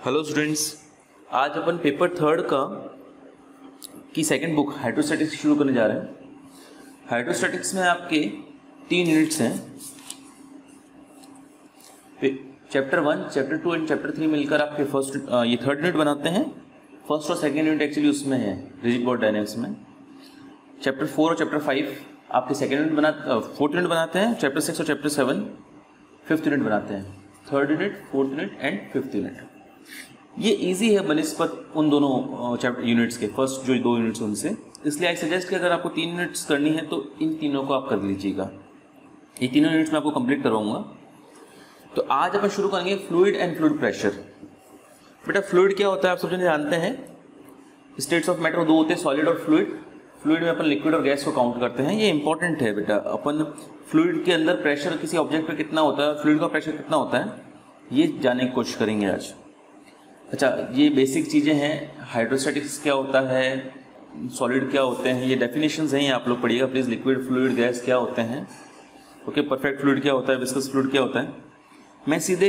Hello students, आज अपन paper third की second book hydrostatics शुरू करने जा रहे हैं। हाइड्रोस्टैटिक्स में आपके 3 यूनिट्स हैं। चैप्टर 1, चैप्टर 2 एंड चैप्टर 3 मिलकर आपके ये थर्ड यूनिट बनाते हैं। फर्स्ट और सेकंड यूनिट एक्चुअली उसमें है रिजिड बॉडी डायनेमिक्स में। चैप्टर 4 और चैप्टर 5 आपके फोर्थ यूनिट बनाते हैं। चैप्टर 6 और चैप्टर 7 फिफ्थ यूनिट बनाते हैं। Third unit, fourth unit and fifth unit. ये इजी है बनिस्पत उन दोनों चैप्टर यूनिट्स के, फर्स्ट जो 2 यूनिट्स उनसे। इसलिए आई सजेस्ट कि अगर आपको 3 यूनिट्स करनी है तो इन तीनों को आप कर लीजिएगा। ये तीनों यूनिट्स मैं आपको कंप्लीट करवाऊंगा। तो आज अपन शुरू करेंगे फ्लूइड एंड फ्लूइड प्रेशर। बेटा फ्लूइड क्या होता है आप सब जानते हैं। स्टेट्स ऑफ मैटर 2 होते हैं, सॉलिड और फ्लूइड। फ्लूइड में अपन लिक्विड और गैस को काउंट करते हैं। ये इंपॉर्टेंट है बेटा। अपन फ्लूइड के अंदर प्रेशर किसी ऑब्जेक्ट पे कितना होता है, फ्लूइड का प्रेशर कितना होता है, ये जानने की कोशिश करेंगे आज। अच्छा, ये बेसिक चीज़ें हैं। हाइड्रोस्टैटिक्स क्या होता है, सॉलिड क्या होते हैं, ये डेफिनेशंस हैं, ये आप लोग पढ़िएगा प्लीज़। लिक्विड, फ्लूइड, गैस क्या होते हैं, ओके। परफेक्ट फ्लूइड क्या होता है, विस्कस फ्लूइड क्या होता है। मैं सीधे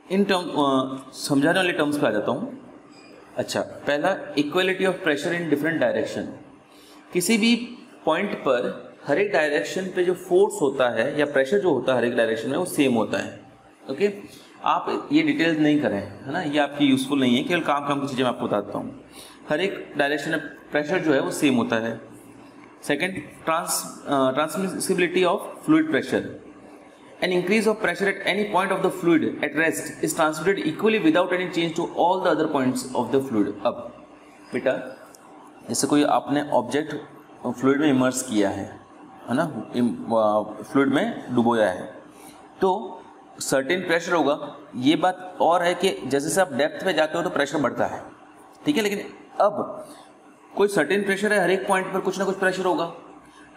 इन समझाने वाले टर्म्स पे आ जाता हूँ। अच्छा, पहला equality of pressure in different direction. किसी भी पॉइंट पर हर एक डायरेक्शन पे जो फोर्स होता है या प्रेशर जो होता है हर एक डायरेक्शन में वो सेम होता है, ओके। आप ये डिटेल्स नहीं करें, है ना, ये आपकी यूजफुल नहीं है। केवल काम की चीज़ें मैं आपको बताता हूँ। हर एक डायरेक्शन में प्रेशर जो है वो सेम होता है। Second, transmissibility of fluid pressure. An increase of pressure at any point of the fluid at rest is transmitted equally without any change to all the other points of the fluid. अब बेटा जैसे कोई आपने object fluid में immerse किया है ना, fluid में डुबोया है, तो सर्टेन प्रेशर होगा। ये बात और है कि जैसे जैसे आप डेप्थ पे जाते हो तो प्रेशर बढ़ता है, ठीक है। लेकिन अब कोई सर्टेन प्रेशर है, हर एक पॉइंट पर कुछ ना कुछ प्रेशर होगा।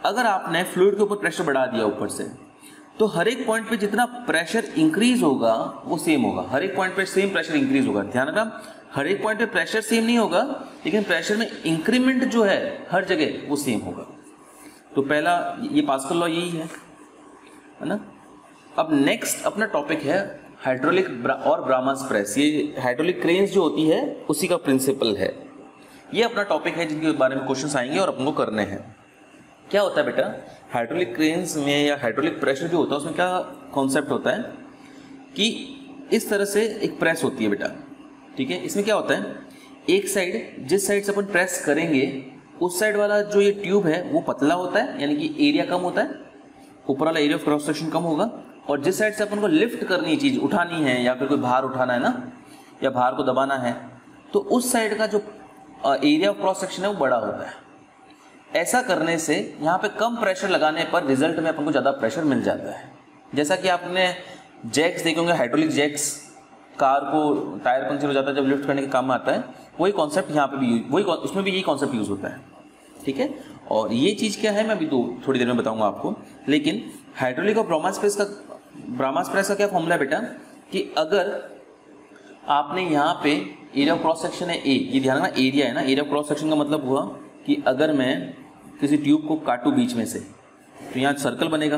अगर आपने फ्लूइड के ऊपर प्रेशर बढ़ा दिया ऊपर से, तो हर एक पॉइंट पे जितना प्रेशर इंक्रीज होगा वो सेम होगा। हर एक पॉइंट पे सेम प्रेशर इंक्रीज होगा। ध्यान रखना, हर एक पॉइंट पे प्रेशर सेम नहीं होगा, लेकिन प्रेशर में इंक्रीमेंट जो है हर जगह वो सेम होगा। तो पहला ये पास्कल लॉ यही है ना। अब नेक्स्ट अपना टॉपिक है हाइड्रोलिक और ब्राह्मस प्रेस। ये हाइड्रोलिक क्रेन्स जो होती है उसी का प्रिंसिपल है। ये अपना टॉपिक है जिनके बारे में क्वेश्चंस आएंगे और अपन को करने हैं। क्या होता है बेटा हाइड्रोलिक क्रेन्स में या हाइड्रोलिक प्रेशर जो होता है उसमें क्या कॉन्सेप्ट होता है कि इस तरह से एक प्रेस होती है बेटा, ठीक है। इसमें क्या होता है, एक साइड, जिस साइड से अपन प्रेस करेंगे उस साइड वाला जो ये ट्यूब है वो पतला होता है, यानी कि एरिया कम होता है, ऊपर वाला एरिया ऑफ क्रॉस सेक्शन कम होगा। और जिस साइड से अपन को लिफ्ट करनी, चीज उठानी है या फिर कोई भार उठाना है ना, या भार को दबाना है, तो उस साइड का जो एरिया ऑफ क्रॉस सेक्शन है वो बड़ा होता है। ऐसा करने से यहाँ पे कम प्रेशर लगाने पर रिजल्ट में अपन को ज़्यादा प्रेशर मिल जाता है। जैसा कि आपने जैक्स देखे होंगे, हाइड्रोलिक जैक्स, कार को टायर पंक्चर हो जाता है जब लिफ्ट करने के काम में आता है, वही कॉन्सेप्ट यहाँ पे भी उसमें भी यही कॉन्सेप्ट यूज होता है, ठीक है। और ये चीज़ क्या है मैं अभी थोड़ी देर में बताऊंगा आपको। लेकिन हाइड्रोलिक और ब्राह्मस प्रेस का क्या फॉर्मूला है बेटा, कि अगर आपने यहाँ पे एरिया ऑफ क्रॉस सेक्शन है ए, ये ध्यान रखना एरिया है ना, एरिया ऑफ क्रॉस सेक्शन का मतलब हुआ कि अगर मैं किसी ट्यूब को काटूँ बीच में से तो यहाँ सर्कल बनेगा,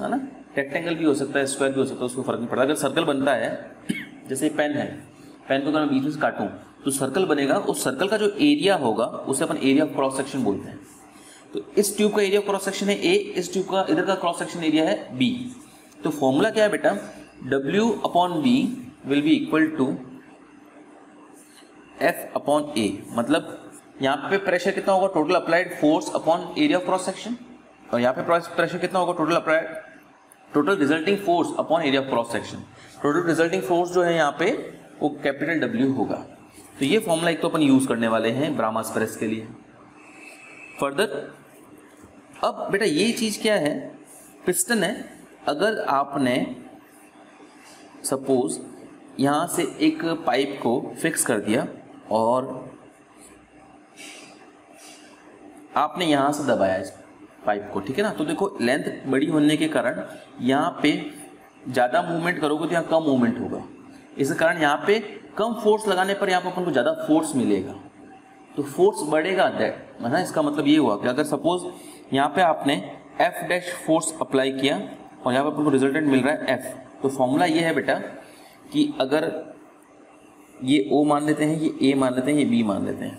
है ना। रेक्टेंगल भी हो सकता है, स्क्वायर भी हो सकता है, उसको फर्क नहीं पड़ता। अगर सर्कल बनता है, जैसे पेन है, पेन को अगर मैं बीच में से काटूँ तो सर्कल बनेगा। उस सर्कल का जो एरिया होगा उसे अपन एरिया ऑफ क्रॉस सेक्शन बोलते हैं। तो इस ट्यूब का एरिया ऑफ क्रॉस सेक्शन है ए, इस ट्यूब का इधर का क्रॉस सेक्शन एरिया है बी। तो फॉर्मूला क्या है बेटा, W/B will be equal to F/A। मतलब यहाँ पे प्रेशर कितना होगा, total applied force upon area of cross section, और यहाँ पे प्रेशर कितना होगा, total resulting force upon area of cross section. Total resulting force जो है यहाँ पे वो कैपिटल W होगा। तो ये फॉर्मूला एक तो अपन यूज करने वाले हैं ब्राह्मस प्रेस के लिए। फर्दर अब बेटा ये चीज क्या है, पिस्टन है। अगर आपने सपोज यहाँ से एक पाइप को फिक्स कर दिया और आपने यहाँ से दबाया इस पाइप को, ठीक है ना, तो देखो लेंथ बड़ी होने के कारण यहाँ पे ज़्यादा मूवमेंट करोगे तो यहाँ कम मूवमेंट होगा। इस कारण यहाँ पे कम फोर्स लगाने पर यहाँ पर अपन को ज़्यादा फोर्स मिलेगा, तो फोर्स बढ़ेगा। दैट है ना, इसका मतलब ये हुआ कि अगर सपोज यहाँ पे आपने F' फोर्स अप्लाई किया और यहाँ पर अपन को रिजल्टेंट मिल रहा है F, तो फॉर्मूला ये है बेटा कि अगर ये O मान लेते हैं, ये A मान लेते हैं, ये B मान लेते हैं।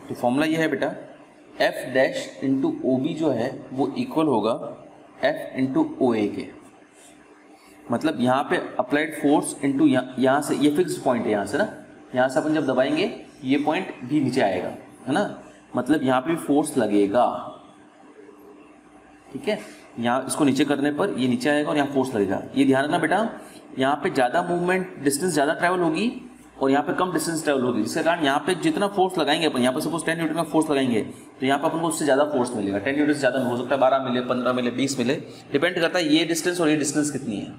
तो फॉर्मूला ये है बेटा, F डैश इंटू OB जो है वो इक्वल होगा F इंटू OA के। मतलब यहाँ पे अप्लाइड फोर्स इंटू यहाँ से, ये फिक्स पॉइंट है यहाँ से ना, यहाँ से अपन जब दबाएंगे ये पॉइंट भी नीचे आएगा, है ना, मतलब यहाँ पे भी फोर्स लगेगा, ठीक है। यहाँ इसको नीचे करने पर ये नीचे आएगा और यहाँ फोर्स लगेगा। ये ध्यान रखना बेटा, यहाँ पे ज़्यादा मूवमेंट, डिस्टेंस ज़्यादा ट्रैवल होगी और यहाँ पे कम डिस्टेंस ट्रैवल होगी, जिसके कारण यहाँ पे जितना फोर्स लगाएंगे अपन, यहाँ पे सपोज 10 न्यूटन का फोर्स लगाएंगे तो यहाँ पे अपन को उससे ज़्यादा फोर्स मिलेगा। 10 न्यूटन से ज़्यादा हो सकता है 12 मिले, 15 मिले, 20 मिले, डिपेंड करता है ये डिस्टेंस और ये डिस्टेंस कितनी है।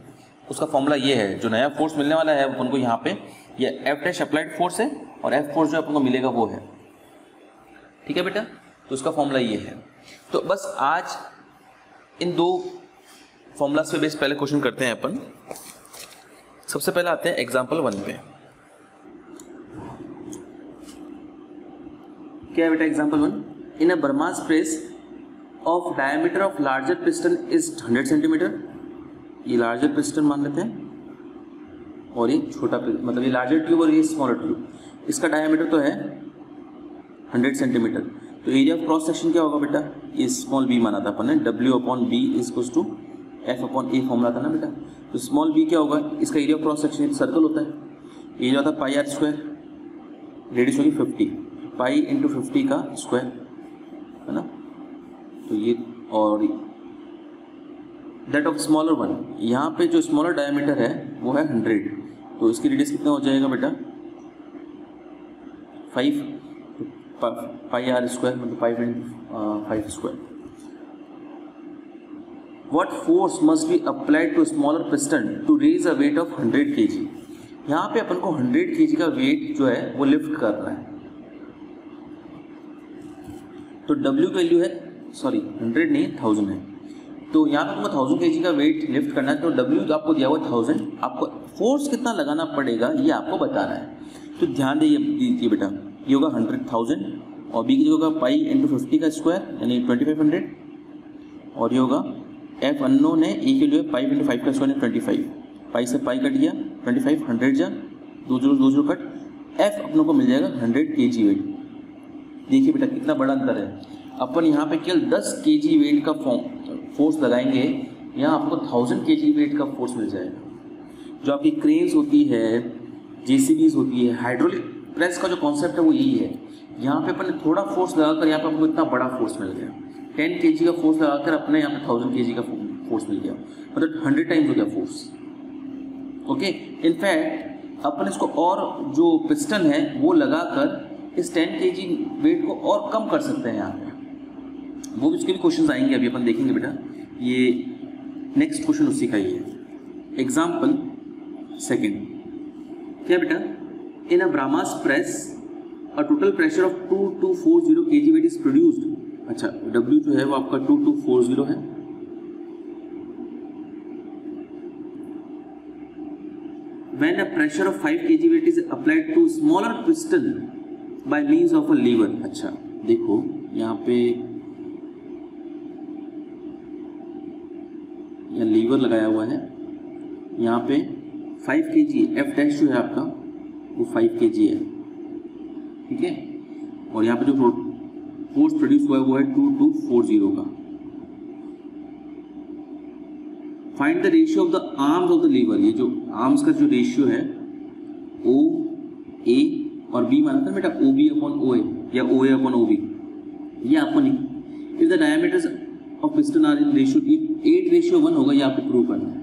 उसका फॉर्मूला ये है, जो नया फोर्स मिलने वाला है अपन को यहाँ पे, ये एफ डैश अप्लाइड फोर्स है और एफ फोर्स जो अपन को मिलेगा वो है, ठीक है बेटा। तो उसका फॉर्मूला ये है। तो बस आज इन दो फॉर्मूलाज पे बेस पहले क्वेश्चन करते हैं अपन। सबसे पहले आते हैं एग्जाम्पल 1 पे। क्या है बेटा example 1? In a Bramah's press of diameter of larger piston is 100 centimetre. ये लार्जर पिस्टन मान लेते हैं और ये छोटा, मतलब ये लार्जर ट्यूब और ये स्मॉलर ट्यूब, इसका डायमीटर तो है 100 सेंटीमीटर। तो एरिया ऑफ क्रॉस सेक्शन क्या होगा बेटा? ये स्मॉल बी माना था अपन ने, W upon B is equals to F upon A formula था ना बेटा। तो स्मॉल बी क्या होगा? इसका area of cross section circle होता है, एरिया होता है पाई आर स्क्वायर, रेडियस होगी 50, पाई इंटू 50 का स्क्वायर, है ना। तो ये और दैट ऑफ स्मॉलर वन, यहाँ पे जो स्मॉलर डायमीटर है वो है 100, तो इसकी रेडियस कितना हो जाएगा बेटा? 5 पाई आर स्क्वायर, मतलब 5 into 5 square. What force must be applied to a smaller piston to raise a weight of 100 kg? यहाँ पे अपन को 100 kg का वेट जो है वो लिफ्ट करना है। तो W की वैल्यू है, सॉरी 100 नहीं 1000 है, तो यहाँ पे आपको 1000 kg का वेट लिफ्ट करना है। तो W जो आपको दिया हुआ 1000, आपको फोर्स कितना लगाना पड़ेगा ये आपको बताना है। तो ध्यान दीजिए बेटा, ये होगा 100,000 और B की जगह होगा पाई इंटू 50 का स्क्वायर यानी 2500, और ये होगा F अननोन है, E के लिए 5 इंटू 5 का स्क्वायर 25, पाई से पाई कट गया 25, 100 जा 2 0 कट, F अपनों को मिल जाएगा 100 kg वेट। देखिए बेटा कितना बड़ा अंतर है, अपन यहाँ पे केवल 10 kg वेट का फोर्स लगाएंगे, यहाँ आपको 1000 kg वेट का फोर्स मिल जाएगा। जो आपकी क्रेन्स होती है, JCBs होती है, हाइड्रोलिक प्रेस का जो कॉन्सेप्ट है वो यही है। यहाँ पे अपन ने थोड़ा फोर्स लगाकर यहाँ पे आपको इतना बड़ा फोर्स मिल गया, 10 kg का फोर्स लगाकर अपने यहाँ पे 1000 kg का फोर्स मिल गया, मतलब 100 टाइम्स हो गया फोर्स। ओके, इनफैक्ट अपन इसको और जो पिस्टन है वो लगाकर इस 10 kg वेट को और कम कर सकते हैं यहाँ पे, वो भी उसके भी क्वेश्चन आएंगे, अभी अपन देखेंगे बेटा। ये नेक्स्ट क्वेश्चन उसी का ही है। एग्जाम्पल 2, क्या बेटा? In a Bramah's press a total pressure of 2240 kg weight is produced. अच्छा, W जो है वो आपका 2240 है, when a pressure of 5 kg weight is applied to smaller piston by means of a lever। अच्छा देखो यहाँ पे यह लीवर लगाया हुआ है, यहाँ पे 5 kg F डैश जो है आपका वो 5 kg है, ठीक है, और यहाँ पे जो फोर्स प्रोड्यूस हुआ है वो है 2240 का। Find the ratio of the arms of the lever. ये जो आर्म्स का जो रेशियो है O A और B माना था बेटा, OB अपॉन OA या OA अपॉन OB, ये आपको नहीं। If the diameters of piston are in ratio 8:1 होगा, ये आपको प्रूव करना है।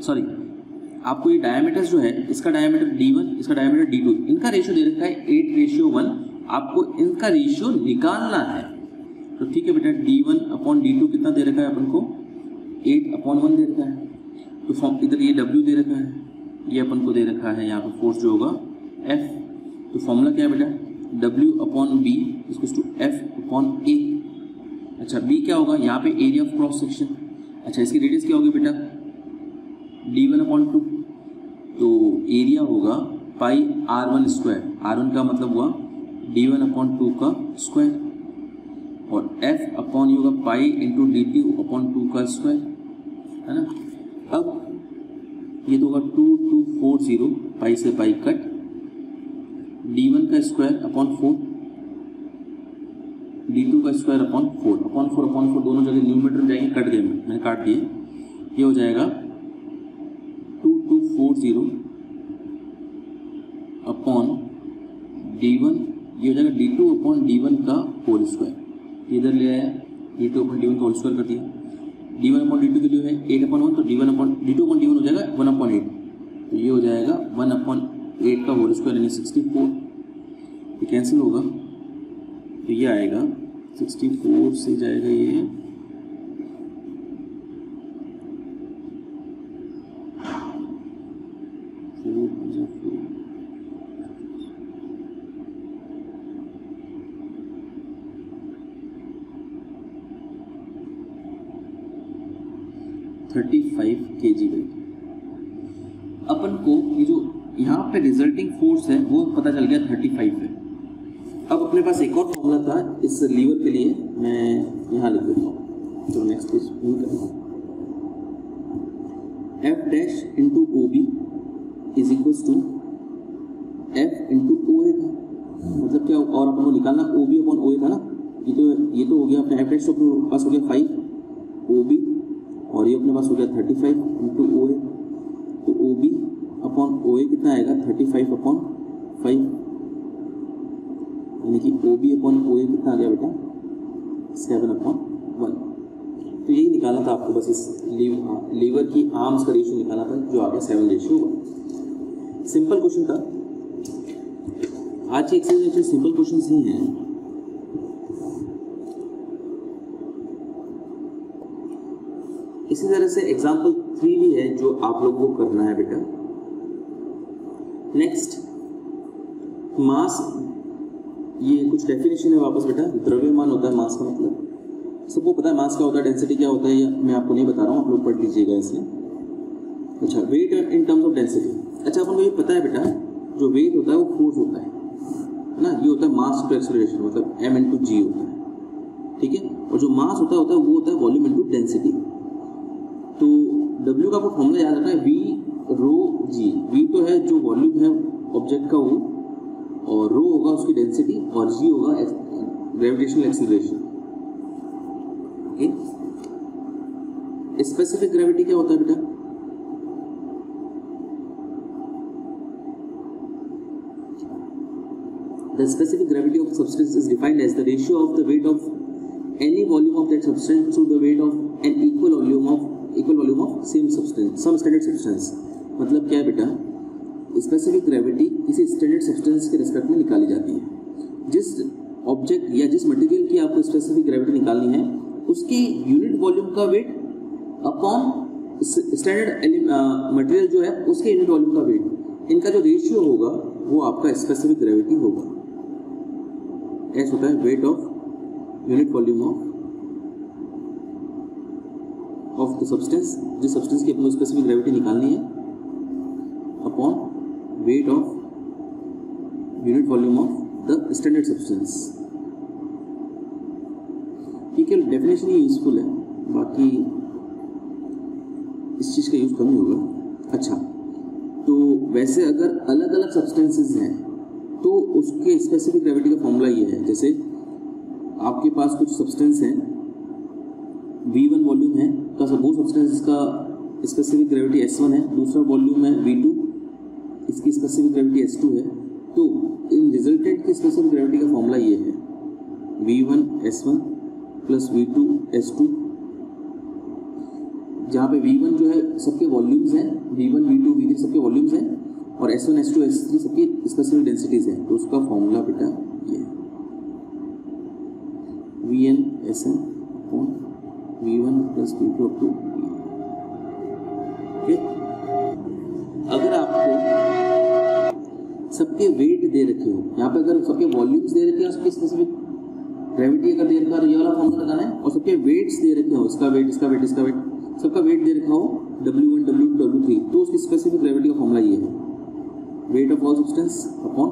सॉरी, आपको ये डायमीटर्स जो है, इसका डायमीटर D1, इसका डायमीटर D2, इनका रेशियो दे रखा है 8:1, आपको इनका रेशियो निकालना है। तो ठीक है बेटा, D1 अपॉन D2 कितना दे रखा है अपन को? 8/1 दे रखा है। तो इधर ये W दे रखा है, ये अपन को दे रखा है यहाँ पे फोर्स जो होगा F। तो फॉर्मूला क्या है बेटा? W upon B equals to F upon A। अच्छा, B क्या होगा? यहाँ पे एरिया ऑफ क्रॉस सेक्शन। अच्छा, इसकी रेडियस क्या होगी बेटा? D1 अपॉन 2, तो एरिया होगा पाई R1 स्क्वायर, R1 का मतलब हुआ D1 अपॉन 2 का स्क्वायर, और F अपॉन ये होगा पाई इंटू D2 अपॉन 2 का स्क्वायर, है ना। अब ये तो होगा 2240 पाई से पाई कट, d1 का स्क्वायर अपॉन 4, d2 का स्क्वायर अपॉन 4 दोनों जगह न्यूमरेटर जाएंगे, कट गए, मैंने काट दिए। ये हो जाएगा 2240 अपॉन d1, ये हो जाएगा d2 अपॉन d1 का होल स्क्वायर, इधर ले आया d2 अपॉन d1 का होल स्क्वायर कर दिया। d1 अपॉन d2 की वैल्यू है 8/1, तो d2 अपॉन d1 हो जाएगा 1/8, तो ये हो जाएगा 1/8 का होल स्क्वायर यानी 64, ये कैंसिल होगा, तो ये आएगा 64 से जाएगा ये 35 kg वेट। अपन को ये जो यहाँ पे रिजल्टिंग फोर्स है वो पता चल गया 35 है। अब अपने पास एक और फॉर्मूला था इस लीवर के लिए, मैं यहाँ लिख देता हूँ, तो next page F dash into O B is equal to F into O A था, मतलब क्या, और अपन को निकालना O B upon O A था ना, ये तो हो गया अपने F डैश, तो अपने पास हो गया 5 ओ बी, और ये अपने पास हो गया 35 इंटू ओ ए, तो ओ बी अपॉन ओ ए कितना आएगा 35/5, यानी कि ओ बी अपॉन ओ ए कितना आ गया बेटा 7/1। तो यही निकालना था आपको, बस इस लीवर की आर्म्स का रेशियो निकालना था, जो आ गया 7 रेशियो हुआ। सिंपल क्वेश्चन था आज की एक्सरसाइज में, सिंपल क्वेश्चन ही हैं। इसी तरह से एग्जाम्पल 3 भी है जो आप लोगों को करना है बेटा। नेक्स्ट मास, ये कुछ डेफिनेशन है वापस बेटा। द्रव्यमान होता है मास का मतलब, सबको पता है मास क्या होता है, डेंसिटी क्या होता है, ये मैं आपको नहीं बता रहा हूँ, आप लोग पढ़ लीजिएगा इसमें। अच्छा, weight in terms of density. अच्छा, अपन को ये पता है बेटा, जो वेट होता है वो फोर्स होता है ना, ये होता है मास टू एक्सेलरेशन, मतलब m इंटू जी होता है, ठीक है। और जो मास होता है वो होता है वॉल्यूम इंटू डेंसिटी। तो W का आपको फॉर्मूला याद रखना है, V रो G। V तो है जो वॉल्यूम है ऑब्जेक्ट का वो, और रो होगा उसकी डेंसिटी, और G होगा gravitational acceleration. Okay, specific gravity क्या होता है बेटा? The specific gravity of a substance is defined as the ratio of the weight of any volume of that substance to the weight of an equal volume of same substance, some standard substance। मतलब क्या है बेटा, specific gravity किसी standard substance के respect में निकाली जाती है। जिस ऑब्जेक्ट या जिस मटेरियल की आपको स्पेसिफिक ग्रेविटी निकालनी है, उसकी यूनिट वॉल्यूम का वेट अपॉन स्टैंडर्ड मटेरियल जो है उसके यूनिट वॉल्यूम का वेट, इनका जो रेशियो होगा वो आपका स्पेसिफिक ग्रेविटी होगा। ऐसा होता है weight of unit volume of the substance, जिस सब्सटेंस की अपनी स्पेसिफिक ग्रेविटी निकालनी है, upon weight of unit volume of the standard substance. ठीक है, डेफिनेशन ही यूजफुल है, बाकी इस चीज़ का यूज कम ही होगा। अच्छा, तो वैसे अगर अलग अलग सब्सटेंसेस हैं तो उसके स्पेसिफिक ग्रेविटी का फॉर्मूला ये है। जैसे आपके पास कुछ सब्सटेंस हैं, V1 वॉल्यूम है का, वो सब्सटेंस का स्पेसिफिक ग्रेविटी S1 है, दूसरा वॉल्यूम है V2, इसकी स्पेसिफिक ग्रेविटी S2 है। तो इन रिजल्टेंट की स्पेसिफिक ग्रेविटी का फॉर्मूला ये है, V1 S1 plus V2 S2, जहाँ पे V1 जो है सबके वॉल्यूम्स हैं, V1 V2 V3 सबके वॉल्यूम्स हैं, और S1 S2 S3 सबकी स्पेसिफिक डेंसिटीज हैं। तो उसका फॉर्मूला बेटा ये है, Vn Sn अपॉन V1 plus V2 up to V। Okay, अगर आपको सबके वेट दे रखे हो, यहाँ पे अगर सबके वॉल्यूम्स दे रखे हो, सबकी स्पेसिफिक ग्रेविटी अगर दे रखा है, तो ये वाला फॉर्मूला लगाना है। और सबके वेट्स दे रखे हो, इसका वेट, इसका वेट, इसका वेट, सबका वेट दे रखा हो W1 W2 W3, तो उसकी स्पेसिफिक ग्रेविटी का फॉर्मूला ये है, weight of all substance upon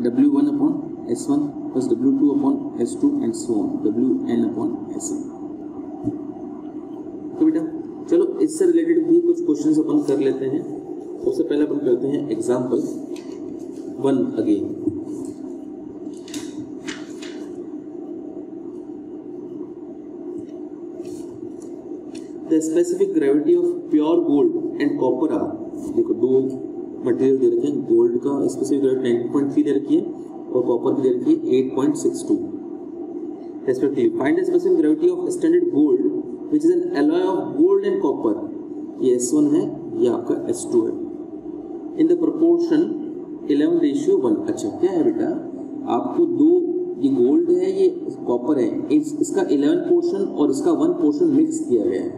W1 upon S1 plus W2 upon S2 and so on, Wn upon Sn। तो बेटा चलो इससे रिलेटेड भी कुछ क्वेश्चंस अपन कर लेते हैं। सबसे पहले अपन करते हैं example 1 again. The specific gravity of pure gold and copper are, देखो दो मटेरियल दे रखे हैं, गोल्ड का स्पेसिफिक ग्रेविटी 19.3 दे रखी है और कॉपर की दे रखी है 8.62 respectively. Find the specific gravity of standard gold which is an alloy of gold and copper, ये S1 है, ये आपका S2 है, इन द प्रोपोर्शन 11:1। अच्छा क्या है बेटा, आपको दो, ये गोल्ड है ये कॉपर है, इसका 11 पोर्शन और इसका 1 पोर्शन मिक्स किया गया है,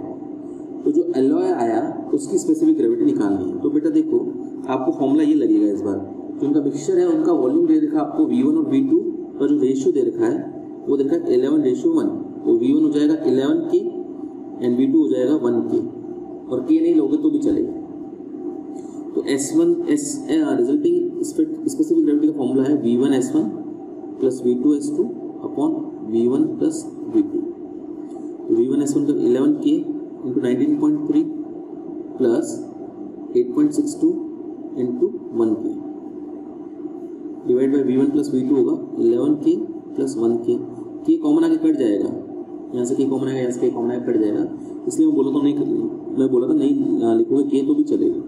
तो जो एलॉय आया उसकी स्पेसिफिक ग्रेविटी निकालनी है। तो बेटा देखो आपको फॉर्मूला ये लगेगा इस बार, जो उनका मिक्सचर है उनका वॉल्यूम दे रखा है आपको V1 और V2 का जो रेशियो दे रखा है वो दे रखा है 11:1, तो V1 हो जाएगा 11 के एंड V2 हो जाएगा 1 के, और के नहीं लोगे तो भी चलेगा। तो S1 रिजल्टिंग स्पेसिफिक ग्रेविटी का फॉर्मूला है V1 S1 plus V2 S2 upon V1 plus V2। तो V1 S1 का 11 के इंटू 19.3 प्लस 8.62 इंटू 1 के divide by V1 plus V2 होगा 11 के प्लस 1 के कॉमन आगे कट जाएगा, यहाँ से के कॉमन आएगा, यहाँ से के कॉमन आगे कट जाएगा, इसलिए मैं बोला था नहीं लिखोगे के तो भी चलेगा।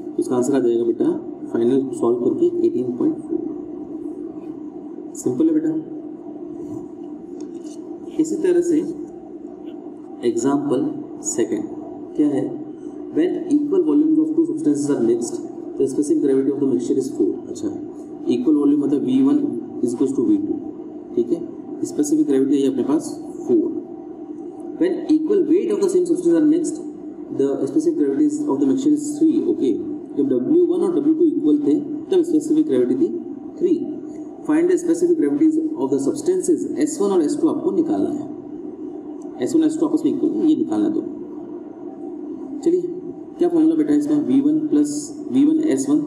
तो इसका आंसर आ जाएगा बेटा फाइनल सॉल्व करके 18.4। सिंपल है बेटा। इसी तरह से एग्जाम्पल सेकेंड क्या है, when equal volumes of two substances are mixed the specific gravity of the mixture is 4। अच्छा इक्वल वॉल्यूम मतलब V1 is equals to V2, ठीक है, स्पेसिफिक ग्रेविटी है अपने पास 4। When equal weight of the same substance are mixed the specific gravity of the mixture is 3। Okay, जब W1 और W2 equal थे तब स्पेसिफिक ग्रेविटी थी 3। Find the specific gravities of the substances S1 और S2 आपको निकालना है। S1 और S2 आपस में इक्वल है, ये निकालना दो। चलिए क्या फॉर्मूला बेटा इसमें, V1 S1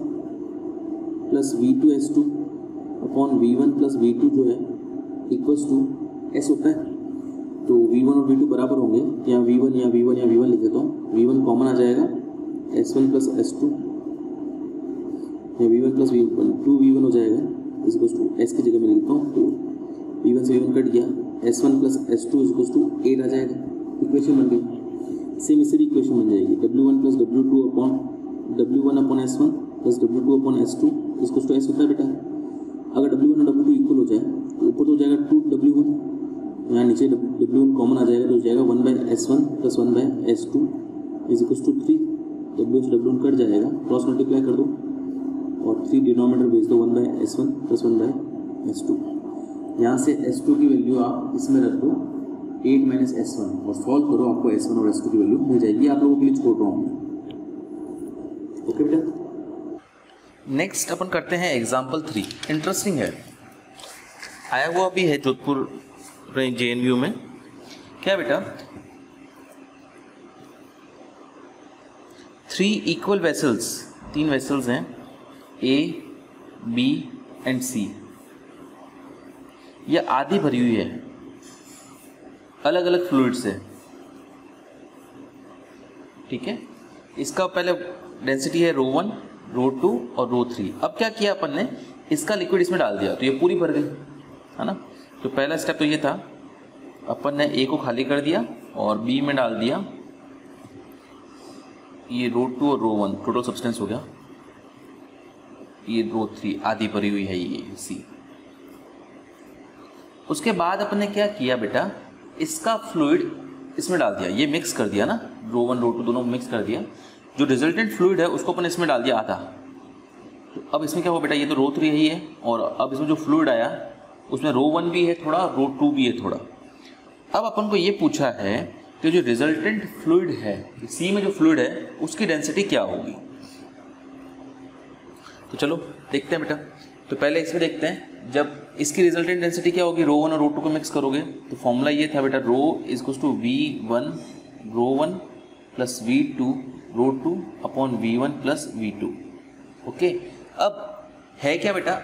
plus V2 S2 upon V1 plus V2 जो है इक्वल्स टू S होता है, तो V1 और V2 बराबर होंगे, यहाँ V1 यहाँ V1 यहाँ V1 लिख देता हूँ, V1 कॉमन आ जाएगा S1 प्लस S2, यहाँ V1 प्लस V1 2V1 हो जाएगा इक्वल्स टू S की जगह में लिखता हूँ 4, V1 से V1 कट गया, S1 plus S2 equals to 8 आ जाएगा, इक्वेशन बन गई। सेम इससे भी इक्वेशन बन जाएगी W1 plus W2 upon W1 upon S1 plus W2 upon S2 इसको तो S होता है बेटा। अगर W1 और W2 इक्वल हो जाए तो ऊपर तो हो जाएगा 2W1, यहाँ नीचे W1 कॉमन आ जाएगा तो हो जाएगा 1/S1 plus 1/S2 is equals to 3। W से W1 कट जाएगा, क्रॉस मल्टीप्लाई कर दो और 3 डिनोमिनेटर भेज दो 1/S1 प्लस 1/S2। यहाँ से S2 की वैल्यू आप इसमें रख दो 8 माइनस S1 और सॉल्व करो, आपको S1 और S2 की वैल्यू मिल जाएगी। आप लोगों के लिए छोड़ रहा हूँ, ओके बेटा। नेक्स्ट अपन करते हैं एग्जाम्पल 3। इंटरेस्टिंग है, आया हुआ भी है जोधपुर JNU में। क्या बेटा, 3 इक्वल वेसल्स, 3 वेसल्स हैं A, B एंड C, यह आधी भरी हुई है अलग अलग फ्लूइड से, ठीक है। इसका पहले डेंसिटी है ρ1, ρ2 और ρ3। अब क्या किया अपन ने, इसका लिक्विड इसमें डाल दिया तो ये पूरी भर गई, है ना। तो पहला स्टेप तो ये था, अपन ने A को खाली कर दिया और B में डाल दिया ये ρ2 और ρ1, टोटल सब्सटेंस हो गया। ये ρ3 आधी भरी हुई है ये C। उसके बाद अपन ने क्या किया बेटा, इसका फ्लूइड इसमें डाल दिया, ये मिक्स कर दिया ना, ρ1 ρ2 दोनों मिक्स कर दिया। जो रिजल्टेंट फ्लूइड है उसको अपन इसमें डाल दिया आधा। तो अब इसमें क्या हुआ बेटा, ये तो ρ3 ही है और अब इसमें जो फ्लूइड आया उसमें ρ1 भी है थोड़ा, ρ2 भी है थोड़ा। अब अपन को ये पूछा है कि जो रिजल्टेंट फ्लूइड है C में जो फ्लूइड है उसकी डेंसिटी क्या होगी। तो चलो देखते हैं बेटा। तो पहले इसमें देखते हैं, जब इसकी रिजल्टेंट डेंसिटी क्या होगी, ρ1 और ρ2 को मिक्स करोगे तो फॉर्मूला ये था बेटा, ρ equals to V1 ρ1 plus V2 ρ2 upon V1 plus V2। Okay, अब है क्या बेटा,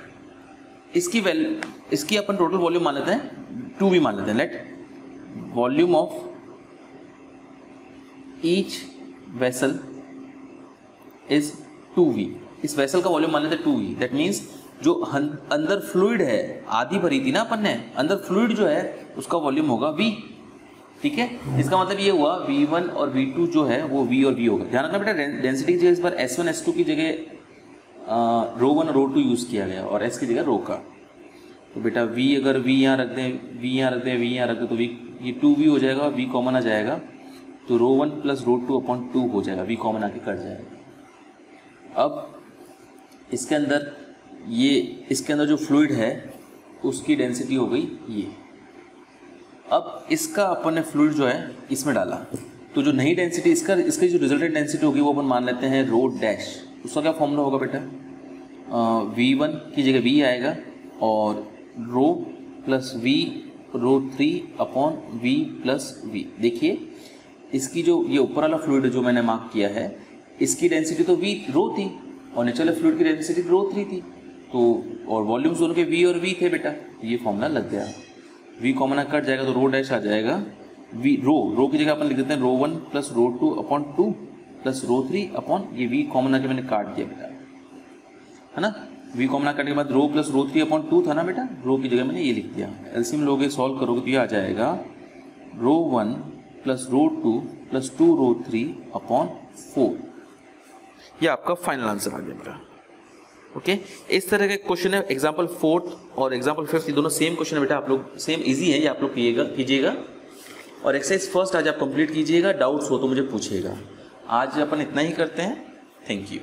इसकी अपन टोटल वॉल्यूम मान लेते हैं 2 भी मान लेते हैं। Let volume of each vessel is 2V। इस वेसल का वॉल्यूम मान लेते 2V। दैट मीन्स जो अंदर फ्लूइड है, आधी भरी थी ना अपन ने, अंदर फ्लूइड जो है उसका वॉल्यूम होगा V। ठीक है, इसका मतलब ये हुआ V1 और V2 जो है वो V और V होगा। ध्यान रखना बेटा, डेंसिटी की जगह इस बार S1 S2 की जगह ρ1 और ρ2 यूज़ किया गया और S की जगह ρ का। तो बेटा V अगर V यहाँ रख दें, V यहाँ रख दें, V यहाँ रख दें तो V ये 2V हो जाएगा, V कॉमन आ जाएगा तो ρ1 प्लस ρ2 अपॉन 2 हो जाएगा, V कॉमन आके कट जाएगा। अब इसके अंदर इसके अंदर जो फ्लूइड है उसकी डेंसिटी हो गई ये। अब इसका अपन ने फ्लूइड जो है इसमें डाला तो जो नई डेंसिटी इसकी जो रिजल्टेंट डेंसिटी होगी वो अपन मान लेते हैं रो डैश। उसका क्या फॉर्मूला होगा बेटा, V1 की जगह V आएगा और rho plus V ρ3 upon V plus V। देखिए इसकी जो ये ऊपर वाला फ्लूइड जो मैंने मार्क किया है इसकी डेंसिटी तो V रो थी और नेचुरल फ्लूइड की डेंसिटी ρ3 थी, तो और वॉल्यूम्स दोनों के V और V थे बेटा, ये फॉर्मूला लग गया। V कॉमन कट जाएगा तो रो डैश आ जाएगा, V रो की जगह अपन लिख देते हैं ρ1 प्लस ρ2 अपॉन 2 प्लस ρ3 अपॉन ये V कॉमन आके मैंने काट दिया बेटा, है ना। V कॉमन काटने के बाद रो प्लस ρ3 अपॉन 2 था ना बेटा, रो की जगह मैंने ये लिख दिया। एलसीएम लोगे सॉल्व करोगे तो ये आ जाएगा ρ1 प्लस ρ2 प्लस 2ρ3 अपॉन 4। ये आपका फाइनल आंसर आ गया बेटा। ओके, इस तरह के क्वेश्चन है एग्जाम्पल 4 और एग्जाम्पल 5, ये दोनों सेम क्वेश्चन है बेटा, आप लोग सेम इजी है, ये आप लोग कीजिएगा और एक्सरसाइज फर्स्ट आज आप कंप्लीट कीजिएगा। डाउट्स हो तो मुझे पूछिएगा। आज अपन इतना ही करते हैं। Thank you.